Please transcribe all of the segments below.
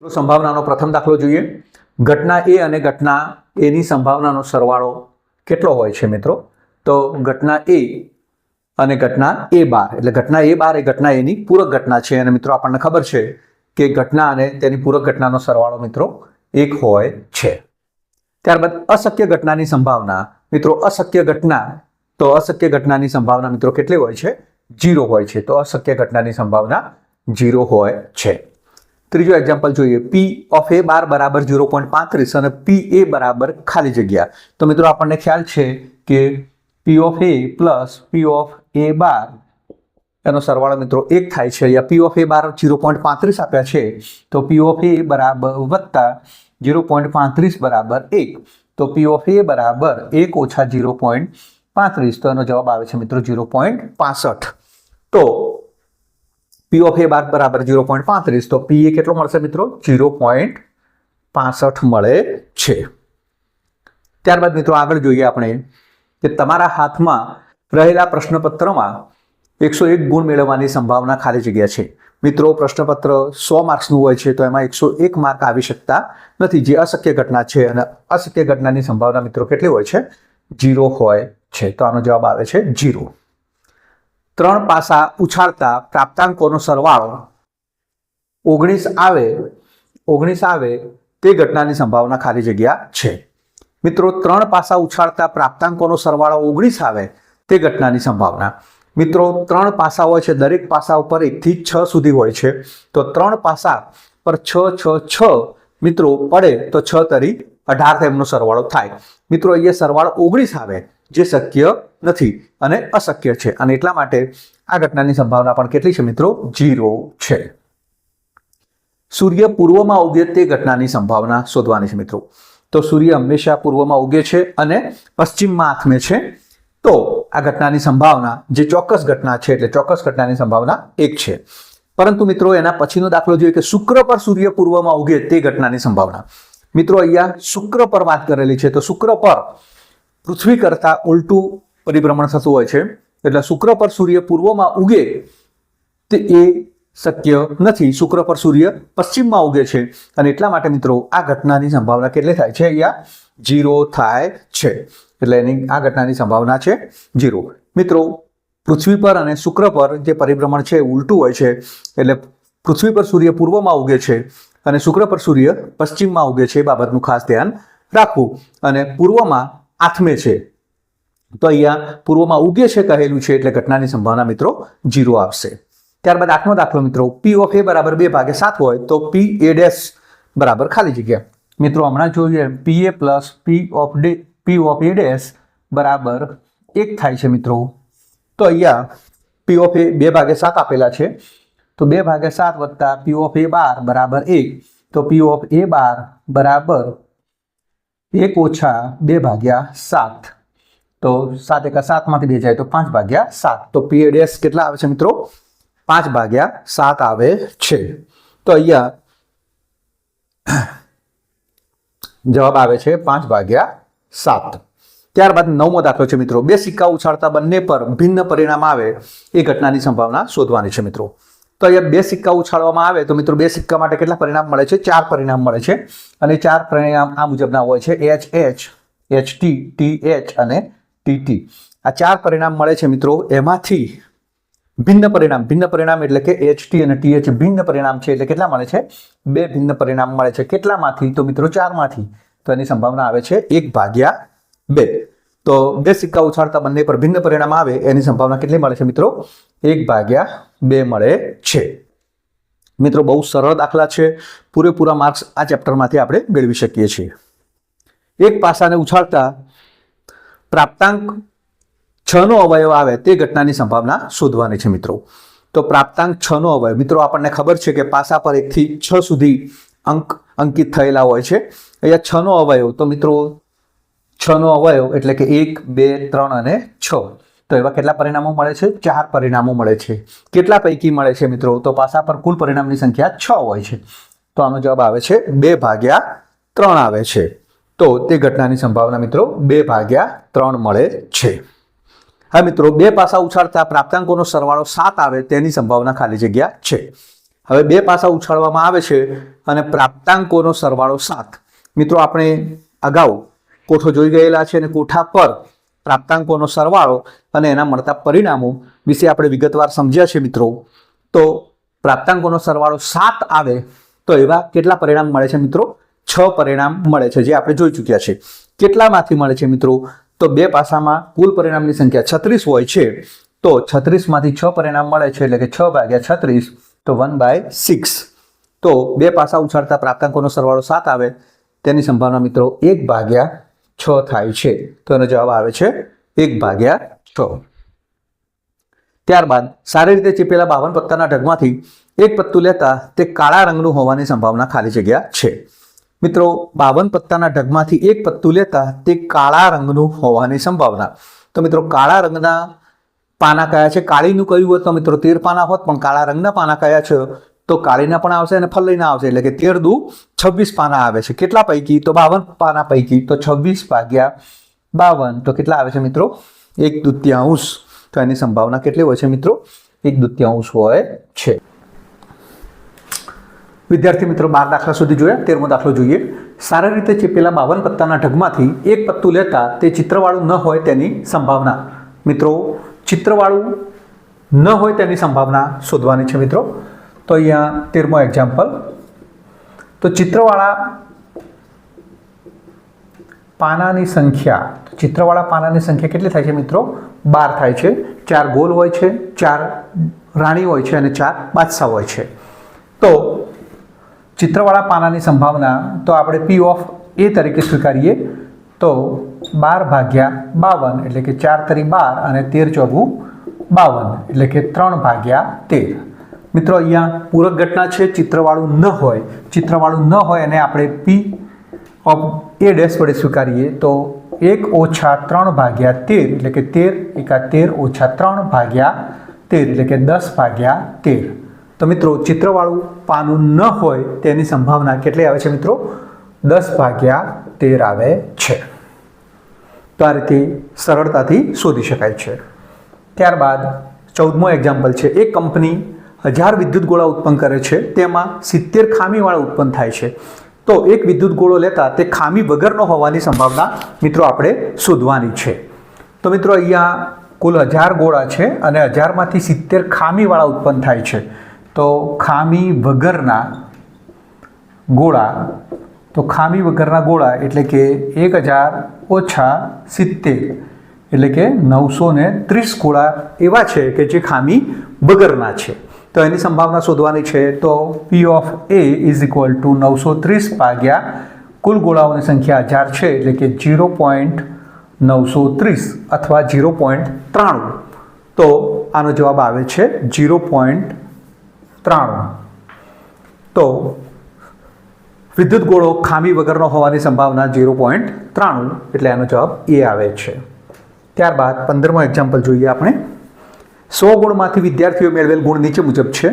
સંભાવનાનો પ્રથમ દાખલો જોઈએ। ઘટના એ અને ઘટના એની સંભાવનાનો સરવાળો કેટલો હોય છે મિત્રો? તો ઘટના એ અને ઘટના એ બાર, એટલે ઘટના એ બાર એ ઘટના એની પૂરક ઘટના છે અને મિત્રો આપણને ખબર છે કે ઘટના અને તેની પૂરક ઘટનાનો સરવાળો મિત્રો 1 હોય છે। ત્યારબાદ અશક્ય ઘટનાની સંભાવના મિત્રો, અશક્ય ઘટનાની સંભાવના મિત્રો કેટલી હોય છે? 0 હોય છે। તો અશક્ય ઘટનાની સંભાવના 0 હોય છે। ત્રીજો એક્ઝામ્પલ જોઈએ, P of A બાર બરાબર 0.35 અને P A બરાબર ખાલી જગ્યા। તો મિત્રો આપણને ખ્યાલ છે કે P of A plus P of A બાર એનો સરવાળો મિત્રો 1 થાય છે। અહીંયા P of A બાર 0.35 આપ્યા છે, તો P of A બરાબર વત્તા 0.35 બરાબર 1, તો P of A બરાબર 1 ઓછા 0.35, તો એનો જવાબ આવે છે મિત્રો 0.65। તો P of A બાર બરાબર 0.35, તો P A કેટલો મળશે મિત્રો? 0.65 મળે છે। ત્યારબાદ મિત્રો આગળ જોઈએ આપણે કે તમારા હાથમાં રહેલા પ્રશ્નપત્રમાં 101 ગુણ મેળવવાની સંભાવના ખાલી જગ્યા છે। મિત્રો પ્રશ્નપત્ર 100 માર્ક્સનું હોય છે, તો એમાં 101 માર્ક આવી શકતા નથી, જે અશક્ય ઘટના છે અને અશક્ય ઘટનાની સંભાવના મિત્રો કેટલી હોય છે? 0 હોય છે। તો આનો જવાબ આવે છે 0। 3 પાસા ઉછાળતા પ્રાપ્તાંકોનો સરવાળો 19 આવે તે ઘટનાની સંભાવના ખાલી જગ્યા છે। મિત્રો 3 પાસા ઉછાળતા પ્રાપ્તાંકોનો સરવાળો 19 આવે તે ઘટનાની સંભાવના, મિત્રો 3 પાસા હોય છે, દરેક પાસા ઉપર 1 થી 6 સુધી હોય છે, તો 3 પાસા પર 6 મિત્રો પડે તો 6 તરી 18 તેમનો સરવાળો થાય। મિત્રો અહીંયા સરવાળો 19 આવે, જે શક્ય નથી અને અશક્ય છે, અને એટલા માટે આ ઘટનાની સંભાવના પણ કેટલી છે મિત્રો? 0 છે। સૂર્ય પૂર્વમાં ઉગે તે ઘટનાની સંભાવના શોધવાની છે મિત્રો। તો સૂર્ય હંમેશા પૂર્વમાં ઉગે છે અને પશ્ચિમમાં આથમે છે, તો આ ઘટનાની સંભાવના જે ચોક્કસ ઘટના છે એટલે ચોક્કસ ઘટનાની સંભાવના 1 છે। પરંતુ મિત્રો એના પછીનો દાખલો જોઈએ કે શુક્ર પર સૂર્ય પૂર્વમાં ઉગે તે ઘટનાની સંભાવના। મિત્રો અહીંયા શુક્ર પર વાત કરેલી છે, તો શુક્ર પર પૃથ્વી કરતા ઉલટું પરિભ્રમણ થતું હોય છે, એટલે શુક્ર પર સૂર્ય પૂર્વમાં ઉગે તે એ શક્ય નથી। શુક્ર પર સૂર્ય પશ્ચિમમાં ઉગે છે અને એટલા માટે મિત્રો આ ઘટનાની સંભાવના કેટલી થાય છે? અહીંયા 0 થાય છે, એટલે એની આ ઘટનાની સંભાવના છે 0। મિત્રો પૃથ્વી પર અને શુક્ર પર જે પરિભ્રમણ છે ઉલટું હોય છે, એટલે પૃથ્વી પર સૂર્ય પૂર્વમાં ઉગે છે અને શુક્ર પર સૂર્ય પશ્ચિમમાં ઉગે છે, એ બાબતનું ખાસ ધ્યાન રાખવું। અને પૂર્વમાં આથમે છે, તો અહીંયા પૂર્વમાં ઉગે છે કહેલું છે, એટલે ઘટનાની સંભાવના મિત્રો 0 આવશે। ત્યારબાદ 8મો દાખલો મિત્રો, P of A બરાબર 2/7 હોય તો P A ડેશ બરાબર ખાલી જગ્યા। મિત્રો હમણાં જોઈએ P A plus P of A dash બરાબર 1 થાય છે મિત્રો, તો અહીંયા P of A 2/7 આપેલા છે, તો 2/7 વત્તા P of A બાર બરાબર 1, તો P of A બાર બરાબર 1 ઓછા 2/7, તો 7 × 7 માંથી 2 જાય તો 5/7, તો P A ડેશ કેટલા આવે છે મિત્રો? 5/7 આવે છે। તો અહીંયા જવાબ આવે છે 5/7। ત્યારબાદ 9મો દાખલો છે મિત્રો, 2 સિક્કા ઉછાળતા બંને પર ભિન્ન પરિણામ આવે એ ઘટનાની સંભાવના શોધવાની છે મિત્રો। તો અહીંયા 2 સિક્કા ઉછાળવામાં આવે તો મિત્રો 2 સિક્કા માટે કેટલા પરિણામ મળે છે? 4 પરિણામ મળે છે, અને 4 પરિણામ આ મુજબના હોય છે, HH, HT, TH અને TT। આ 4 પરિણામ મળે છે મિત્રો, એમાંથી ભિન્ન પરિણામ એટલે કે HT અને TH ભિન્ન પરિણામ છે, એટલે કેટલા મળે છે? 2 ભિન્ન પરિણામ મળે છે। કેટલામાંથી? તો મિત્રો 4 માંથી, તો એની સંભાવના આવે છે 1/2। તો 2 સિક્કા ઉછાળતા બંને પર ભિન્ન પરિણામ આવે એની સંભાવના કેટલી મળે છે મિત્રો? 1/2 મળે છે। મિત્રો બહુ સરળ દાખલા છે, પૂરેપૂરા માર્ક્સ આ ચેપ્ટરમાંથી આપણે મેળવી શકીએ છીએ। એક પાસાને ઉછાળતા પ્રાપ્તાંક 6 નો અવયવ આવે તે ઘટનાની સંભાવના શોધવાની છે મિત્રો। તો પ્રાપ્તાંક 6 નો અવયવ, મિત્રો આપણને ખબર છે કે પાસા પર 1 થી 6 સુધી અંક અંકિત થયેલા હોય છે। અહીંયા 6 નો અવયવ, તો મિત્રો 6 નો અવયવ એટલે કે 1, 2, 3 અને 6, તો એવા કેટલા પરિણામો મળે છે? 4 પરિણામો મળે છે। કેટલા પૈકી મળે છે મિત્રો? તો પાસા પર કુલ પરિણામની સંખ્યા 6 હોય છે, તો આનો જવાબ આવે છે 2/3 આવે છે। તો તે ઘટનાની સંભાવના મિત્રો 2/3 મળે છે। હા મિત્રો, 2 પાસા ઉછાળતા પ્રાપ્તાંકોનો સરવાળો 7 આવે તેની સંભાવના ખાલી જગ્યા છે। હવે 2 પાસા ઉછાળવામાં આવે છે અને પ્રાપ્તાંકોનો સરવાળો 7. મિત્રો આપણે અગાઉ કોઠો જોઈ ગયેલા છે અને કોઠા પર પ્રાપ્તાંકોનો સરવાળો અને એના મળતા પરિણામો વિશે આપણે વિગતવાર સમજ્યા છે મિત્રો. તો પ્રાપ્તાંકોનો સરવાળો 7 આવે તો એવા કેટલા પરિણામ મળે છે મિત્રો? 6 પરિણામ મળે છે, જે આપણે જોઈ ચૂક્યા છે. કેટલામાંથી મળે છે મિત્રો? તો બે પાસામાં કુલ પરિણામની સંખ્યા 36 હોય છે, તો 36માંથી 6 પરિણામ મળે છે, એટલે કે 6 ભાગ્યા 36, તો 1/6. તો બે પાસા ઉછાળતા પ્રાપ્તાંકોનો સરવાળો 7 આવે તેની સંભાવના મિત્રો 1/6 થાય છે. તો એનો જવાબ આવે છે 1/6. ત્યારબાદ સારી રીતે ચીપેલા 52 પત્તાના ઢગમાંથી એક પત્તું લેતા તે કાળા રંગનું હોવાની સંભાવના ખાલી જગ્યા છે. મિત્રો 52 પત્તાના ઢગમાંથી એક પત્તું લેતા તે કાળા રંગનું હોવાની સંભાવના. તો મિત્રો કાળા રંગના પાના કયા છે? કાળીનું કયું હોત તો મિત્રો 13 પાના હોત, પણ કાળા રંગના પાના કયા છે? તો કાળીના પણ આવશે અને ફલ્લીના આવશે, એટલે કે 13 દુ 26 પાના આવે છે. કેટલા પૈકી? તો 52 પાના પૈકી. તો 26/52 તો કેટલા આવે છે મિત્રો? 1/2. તો એની સંભાવના કેટલી હોય છે મિત્રો? 1/2 હોય છે. વિદ્યાર્થી મિત્રો 12 દાખલા સુધી જોયા. 13મો દાખલો જોઈએ. સારી રીતે ચેપેલા 52 પત્તાના ઢગમાંથી એક પત્તું લેતા તે ચિત્રવાળું ન હોય તેની સંભાવના. મિત્રો ચિત્રવાળું ન હોય તેની સંભાવના શોધવાની છે મિત્રો. તો અહીંયા 13મો એક્ઝામ્પલ. તો ચિત્રવાળા પાનાની સંખ્યા, ચિત્રવાળા પાનાની સંખ્યા કેટલી થાય છે મિત્રો? 12 થાય છે. 4 ગોલ હોય છે, 4 રાણી હોય છે અને 4 બાદશાહ હોય છે. તો ચિત્રવાળા પાનાની સંભાવના તો આપણે P ઓફ A તરીકે સ્વીકારીએ. તો 12/52 એટલે કે 4 તરી 12 અને 13 ચોગું 52 એટલે કે 3/13. મિત્રો અહીંયા પૂરક ઘટના છે, ચિત્રવાળું ન હોય. ચિત્રવાળું ન હોય અને આપણે P ઓફ A ડેશ વડે સ્વીકારીએ તો 1 - 3/13 એટલે કે 13 × 13 - 3/13 એટલે કે 10/13. તો મિત્રો ચિત્રવાળું પાનું ન હોય તેની સંભાવના કેટલી આવે છે મિત્રો? 10/13 આવે છે. તો આ રીતે સરળતાથી શોધી શકાય છે. ત્યારબાદ 14મો એક્ઝામ્પલ છે. એક કંપની 1000 વિદ્યુત ગોળા ઉત્પન્ન કરે છે, તેમાં 70 ખામીવાળા ઉત્પન્ન થાય છે. તો એક વિદ્યુત ગોળો લેતા તે ખામી વગરનો હોવાની સંભાવના મિત્રો આપણે શોધવાની છે. તો મિત્રો અહીંયા કુલ 1000 ગોળા છે અને 1000માંથી 70 ખામીવાળા ઉત્પન્ન થાય છે. તો ખામી વગરના ગોળા, તો ખામી વગરના ગોળા એટલે કે 1000 - 70 એટલે કે 930 ગોળા એવા છે કે જે ખામી વગરના છે. તો એની સંભાવના શોધવાની છે. તો P of A is equal to 930 ભાગ્યા કુલ ગોળાઓની સંખ્યા 1000 છે, એટલે કે 0.930 અથવા 0.93. તો આનો જવાબ આવે છે 0.93. તો વિદ્યુત ગોળો ખામી વગરનો હોવાની સંભાવના 0.93 એટલે આનો જવાબ A આવે છે. ત્યારબાદ 15મો એક્ઝામ્પલ જોઈએ આપણે. 100 ગુણમાંથી વિદ્યાર્થીઓ મેળવેલ ગુણ નીચે મુજબ છે.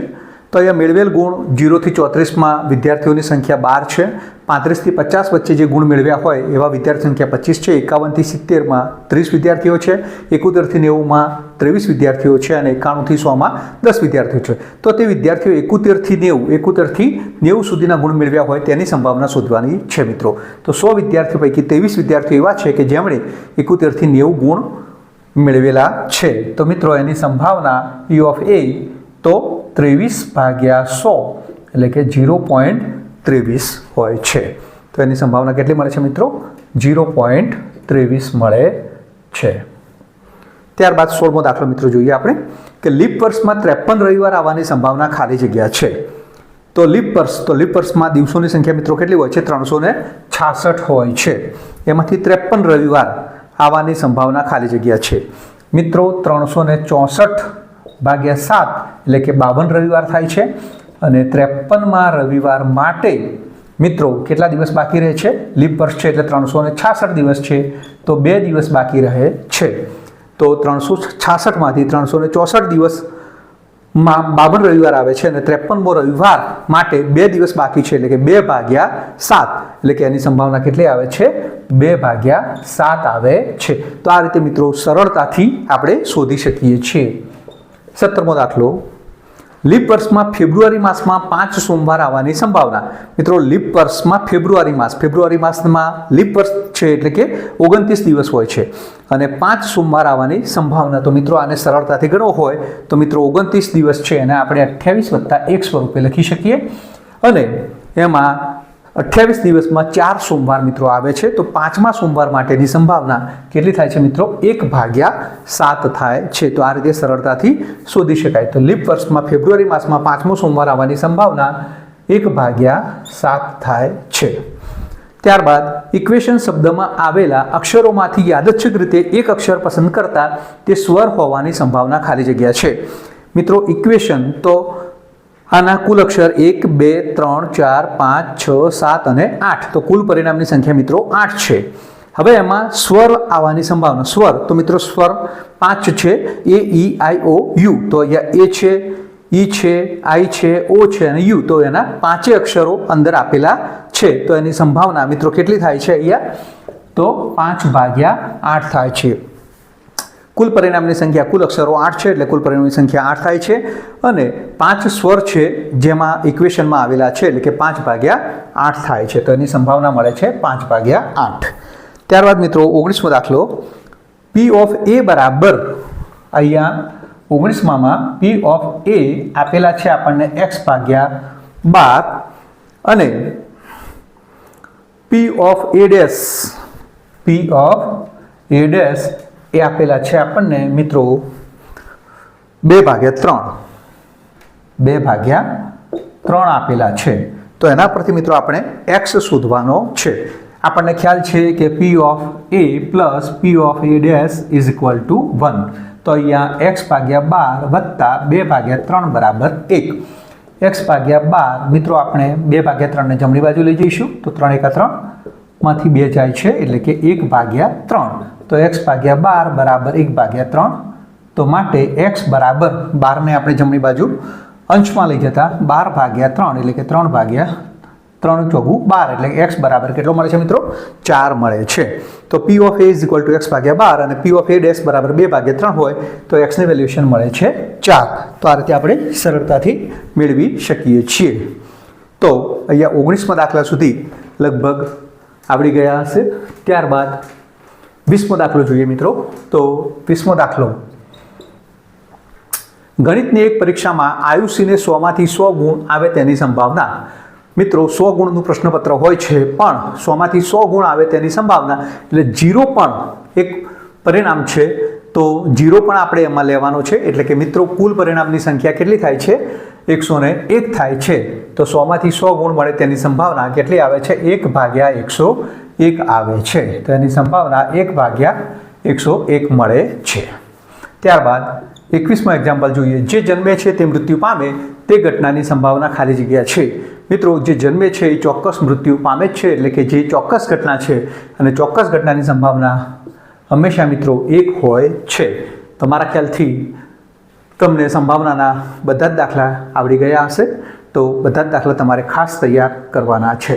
તો અહીંયા મેળવેલ ગુણ 0 થી 34માં વિદ્યાર્થીઓની સંખ્યા 12 છે. 35 થી 50 વચ્ચે જે ગુણ મેળવ્યા હોય એવા વિદ્યાર્થી સંખ્યા 25 છે. 51 થી 70માં 30 વિદ્યાર્થીઓ છે. 71 થી 90માં 23 વિદ્યાર્થીઓ છે અને 91 થી 100માં 10 વિદ્યાર્થીઓ છે. તો તે વિદ્યાર્થીઓ 71 થી 90 સુધીના ગુણ મેળવ્યા હોય તેની સંભાવના શોધવાની છે મિત્રો. તો 100 વિદ્યાર્થીઓ પૈકી 23 વિદ્યાર્થીઓ એવા છે કે જેમણે 71 થી 90 ગુણ મેળવેલા છે. તો મિત્રો એની સંભાવના P ઓફ A તો 23/100 એટલે કે 0.23 હોય છે. તો એની સંભાવના કેટલી મળે છે મિત્રો? 0.23 મળે છે. ત્યારબાદ 16મો દાખલો મિત્રો જોઈએ આપણે કે લીપ વર્ષમાં 53 રવિવાર આવવાની સંભાવના ખાલી જગ્યા છે. તો લીપ વર્ષમાં દિવસોની સંખ્યા મિત્રો કેટલી હોય છે? 366 હોય છે. એમાંથી 53 રવિવાર આવવાની સંભાવના ખાલી જગ્યા છે. મિત્રો 364/7 એટલે કે 52 રવિવાર થાય છે અને 53માં રવિવાર માટે મિત્રો કેટલા દિવસ બાકી રહે છે? લીપ વર્ષ છે એટલે 366 દિવસ છે, તો 2 દિવસ બાકી રહે છે. તો 366માંથી 364 દિવસમાં 52 રવિવાર આવે છે અને 53મો રવિવાર માટે 2 દિવસ બાકી છે, એટલે કે 2/7 એટલે કે એની સંભાવના કેટલી આવે છે? 2/7 આવે છે. તો આ રીતે મિત્રો સરળતાથી આપણે શોધી શકીએ છીએ. 17મો દાખલો. લીપ વર્ષમાં ફેબ્રુઆરી માસમાં 5 સોમવાર આવવાની સંભાવના. મિત્રો લીપ વર્ષમાં ફેબ્રુઆરી માસમાં લીપ વર્ષ છે એટલે કે 29 દિવસ હોય છે અને 5 સોમવાર આવવાની સંભાવના. તો મિત્રો આને સરળતાથી ગણવો હોય તો મિત્રો 29 દિવસ છે અને આપણે 28 + 1 સ્વરૂપે લખી શકીએ અને એમાં 28 દિવસમાં 4 સોમવાર મિત્રો આવે છે. તો 5મા સોમવાર માટેની સંભાવના કેટલી થાય છે મિત્રો? 1/7 થાય છે. તો આ રીતે સરળતાથી શોધી શકાય. તો લીપ વર્ષમાં ફેબ્રુઆરી માસમાં 5મો સોમવાર આવવાની સંભાવના 1/7 થાય છે. ત્યારબાદ ઇક્વેશન શબ્દમાં આવેલા અક્ષરોમાંથી યાદચ્છિક રીતે એક અક્ષર પસંદ કરતા તે સ્વર હોવાની સંભાવના ખાલી જગ્યા છે. મિત્રો ઇક્વેશન તો આના કુલ અક્ષર 1 2 3 4 5 6 7 અને 8. તો કુલ પરિણામની સંખ્યા મિત્રો 8 છે. હવે એમાં સ્વર આવવાની સંભાવના. સ્વર તો મિત્રો સ્વર 5 છે. A E I O U. તો અહીંયા A છે, E છે, I છે, O છે અને U. તો એના 5 અક્ષરો અંદર આપેલા છે. તો એની સંભાવના મિત્રો કેટલી થાય છે અહીંયા? તો 5/8 થાય છે. કુલ પરિણામની સંખ્યા કુલ અક્ષરો 8 છે એટલે કુલ પરિણામની સંખ્યા 8 થાય છે અને 5 સ્વર છે જેમાં ઇક્વેશનમાં આવેલા છે એટલે કે 5/8 થાય છે. તો એની સંભાવના મળે છે 5/8. ત્યારબાદ મિત્રો 19મો દાખલો. P of A બરાબર અહીંયા 19માં P of A આપેલા છે આપણને x/12 અને P of A' એ આપેલા છે આપણને મિત્રો 2/3 આપેલા છે. તો એના પરથી મિત્રો આપણે x શોધવાનો છે. આપણને ખ્યાલ છે કે P of A + P of A' = 1. તો અહીંયા x/12 + 2/3 બરાબર 1. x/12 મિત્રો આપણે 2/3 ને જમણી બાજુ લઈ જઈશું તો 3 × 3 માંથી 2 જાય છે એટલે કે 1/3. તો x/12 બરાબર 1/3. તો માટે x બરાબર 12 ને આપણે જમણી બાજુ અંશમાં લઈ જતા 12/3 એટલે કે 3/3 × 12 એટલે x બરાબર કેટલો મળે છે મિત્રો? 4 મળે છે. તો P of A = x/12 અને P of A' બરાબર 2/3 હોય તો x ની વેલ્યુએશન મળે છે 4. તો આ રીતે આપણે સરળતાથી મેળવી શકીએ છીએ. તો અહીંયા 19મા દાખલા સુધી લગભગ આવડી ગયા હશે. ત્યારબાદ 20મો દાખલો જોઈએ મિત્રો. તો 20મો દાખલો. ગણિતની એક પરીક્ષામાં આયુષીને 100માંથી 100 ગુણ આવે તેની સંભાવના. મિત્રો 100 ગુણનું પ્રશ્નપત્ર હોય છે પણ 100માંથી 100 ગુણ આવે તેની સંભાવના એટલે 0 પણ એક પરિણામ છે. તો 0 પણ આપણે એમાં લેવાનો છે એટલે કે મિત્રો કુલ પરિણામની સંખ્યા કેટલી થાય છે? 101 થાય છે. તો 100માંથી 100 ગુણ મળે તેની સંભાવના કેટલી આવે છે? 1/101 આવે છે. તો એની સંભાવના 1/101 મળે છે. ત્યારબાદ 21મો એક્ઝામ્પલ જોઈએ. જે જન્મે છે તે મૃત્યુ પામે તે ઘટનાની સંભાવના ખાલી જગ્યા છે. મિત્રો જે જન્મે છે એ ચોક્કસ મૃત્યુ પામે જ છે એટલે કે જે ચોક્કસ ઘટના છે અને ચોક્કસ ઘટનાની સંભાવના હંમેશા મિત્રો 1 હોય છે. તમારા ખ્યાલથી તમને સંભાવનાના બધા જ દાખલા આવડી ગયા હશે. તો બધા જ દાખલા તમારે ખાસ તૈયાર કરવાના છે.